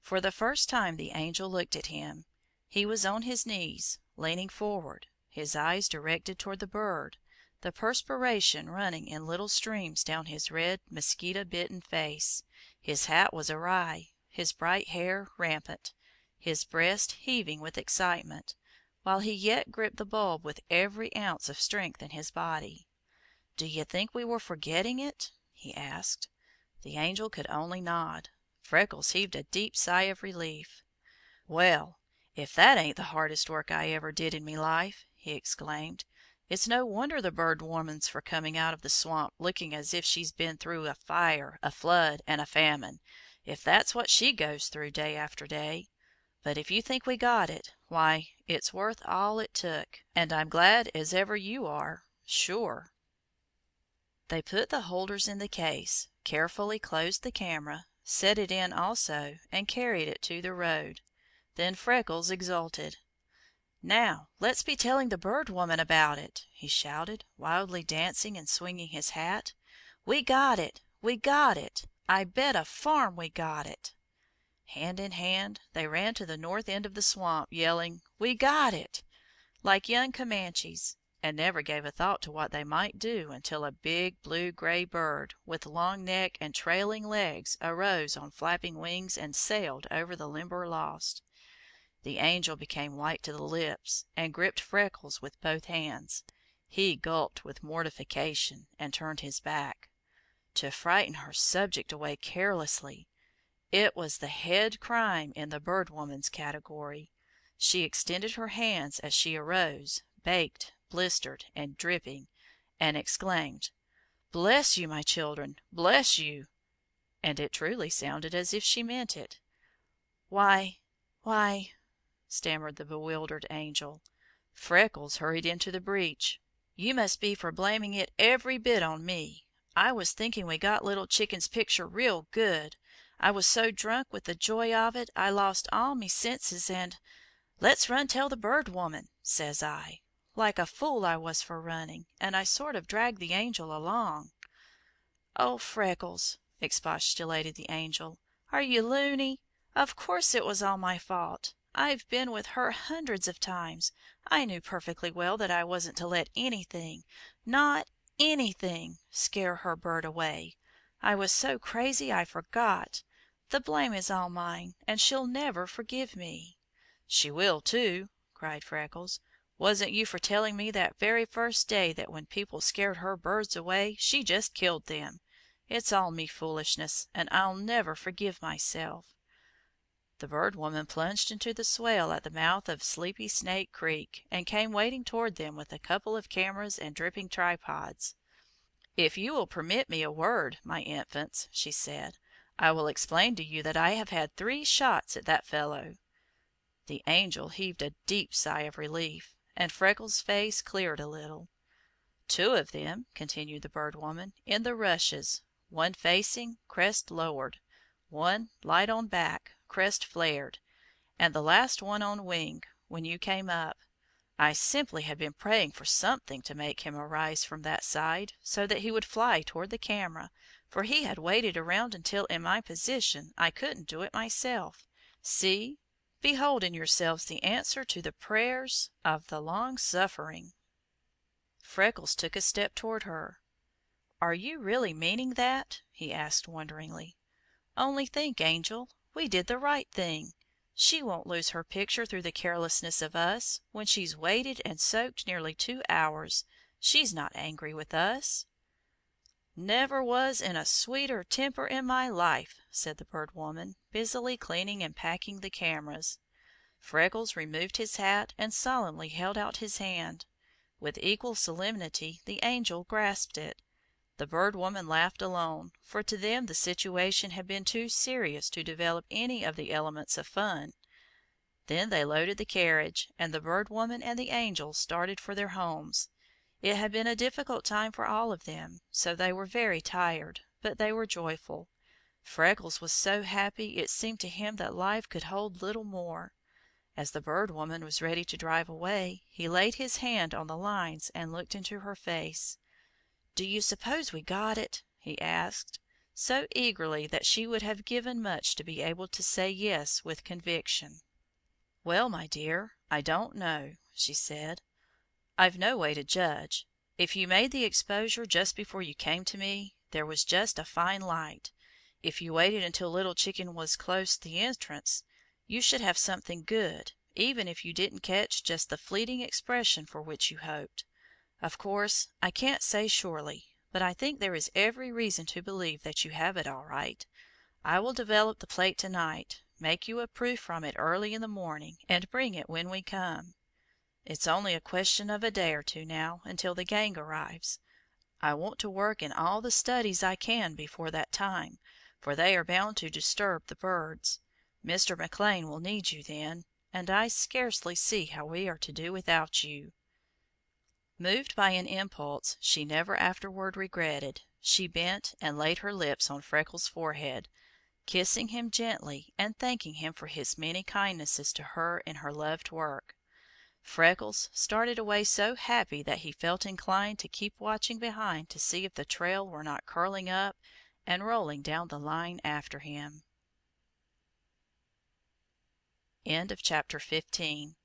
For the first time the Angel looked at him. He was on his knees, leaning forward, his eyes directed toward the bird, the perspiration running in little streams down his red, mosquito-bitten face. His hat was awry, his bright hair rampant, his breast heaving with excitement, while he yet gripped the bulb with every ounce of strength in his body. "Do you think we were forgetting it?" he asked. The Angel could only nod. Freckles heaved a deep sigh of relief. "Well, if that ain't the hardest work I ever did in me life!" he exclaimed. "It's no wonder the Bird Woman's for coming out of the swamp looking as if she's been through a fire, a flood, and a famine, if that's what she goes through day after day. But if you think we got it, why, it's worth all it took, and I'm glad as ever you are, sure." They put the holders in the case, carefully closed the camera, set it in also, and carried it to the road. Then Freckles exulted. "Now, let's be telling the Bird Woman about it!" he shouted, wildly dancing and swinging his hat. "We got it! We got it! I bet a farm we got it!" Hand in hand they ran to the north end of the swamp, yelling, "We got it!" like young Comanches, and never gave a thought to what they might do until a big blue-gray bird, with long neck and trailing legs, arose on flapping wings and sailed over the Limberlost. The Angel became white to the lips, and gripped Freckles with both hands. He gulped with mortification and turned his back. To frighten her subject away carelessly! It was the head crime in the Bird Woman's category. She extended her hands as she arose, baked, blistered, and dripping, and exclaimed, "Bless you, my children! Bless you!" And it truly sounded as if she meant it. "Why," stammered the bewildered Angel. Freckles hurried into the breach. "You must be for blaming it every bit on me. I was thinking we got Little Chicken's picture real good. I was so drunk with the joy of it I lost all me senses and 'Let's run tell the Bird Woman,' says I. Like a fool I was for running, and I sort of dragged the Angel along." "Oh, Freckles," expostulated the Angel, "are you loony? Of course it was all my fault. I've been with her hundreds of times. I knew perfectly well that I wasn't to let anything, not anything, scare her bird away. I was so crazy I forgot. The blame is all mine, and she'll never forgive me." "She will, too!" cried Freckles. "Wasn't you for telling me that very first day that when people scared her birds away she just killed them? It's all me foolishness, and I'll never forgive myself." The Bird Woman plunged into the swale at the mouth of Sleepy Snake Creek, and came wading toward them with a couple of cameras and dripping tripods. "If you will permit me a word, my infants," she said, "I will explain to you that I have had 3 shots at that fellow." The Angel heaved a deep sigh of relief, and Freckles' face cleared a little. "2 of them," continued the Bird Woman, "in the rushes, one facing, crest lowered, one light on back, crest flared, and the last one on wing, when you came up. I simply had been praying for something to make him arise from that side, so that he would fly toward the camera, for he had waited around until in my position I couldn't do it myself. See! Behold in yourselves the answer to the prayers of the long-suffering." Freckles took a step toward her. "Are you really meaning that?" he asked wonderingly. "Only think, Angel, we did the right thing. She won't lose her picture through the carelessness of us, when she's waited and soaked nearly 2 hours. She's not angry with us." "Never was in a sweeter temper in my life," said the Bird Woman, busily cleaning and packing the cameras. Freckles removed his hat and solemnly held out his hand. With equal solemnity the Angel grasped it. The Bird Woman laughed alone, for to them the situation had been too serious to develop any of the elements of fun. Then they loaded the carriage, and the Bird Woman and the Angel started for their homes. It had been a difficult time for all of them, so they were very tired, but they were joyful. Freckles was so happy it seemed to him that life could hold little more. As the Bird Woman was ready to drive away, he laid his hand on the lines and looked into her face. "Do you suppose we got it?" he asked. so eagerly that she would have given much to be able to say yes with conviction. "Well, my dear, I don't know," she said. "I've no way to judge. If you made the exposure just before you came to me, there was just a fine light. If you waited until Little Chicken was close the entrance, you should have something good, even if you didn't catch just the fleeting expression for which you hoped. Of course, I can't say surely, but I think there is every reason to believe that you have it all right. I will develop the plate tonight, make you a proof from it early in the morning, and bring it when we come. It's only a question of a day or two now, until the gang arrives. I want to work in all the studies I can before that time, for they are bound to disturb the birds. Mr. McLean will need you then, and I scarcely see how we are to do without you." Moved by an impulse she never afterward regretted, she bent and laid her lips on Freckles' forehead, kissing him gently and thanking him for his many kindnesses to her in her loved work. Freckles started away so happy that he felt inclined to keep watching behind to see if the trail were not curling up and rolling down the line after him. Chapter 16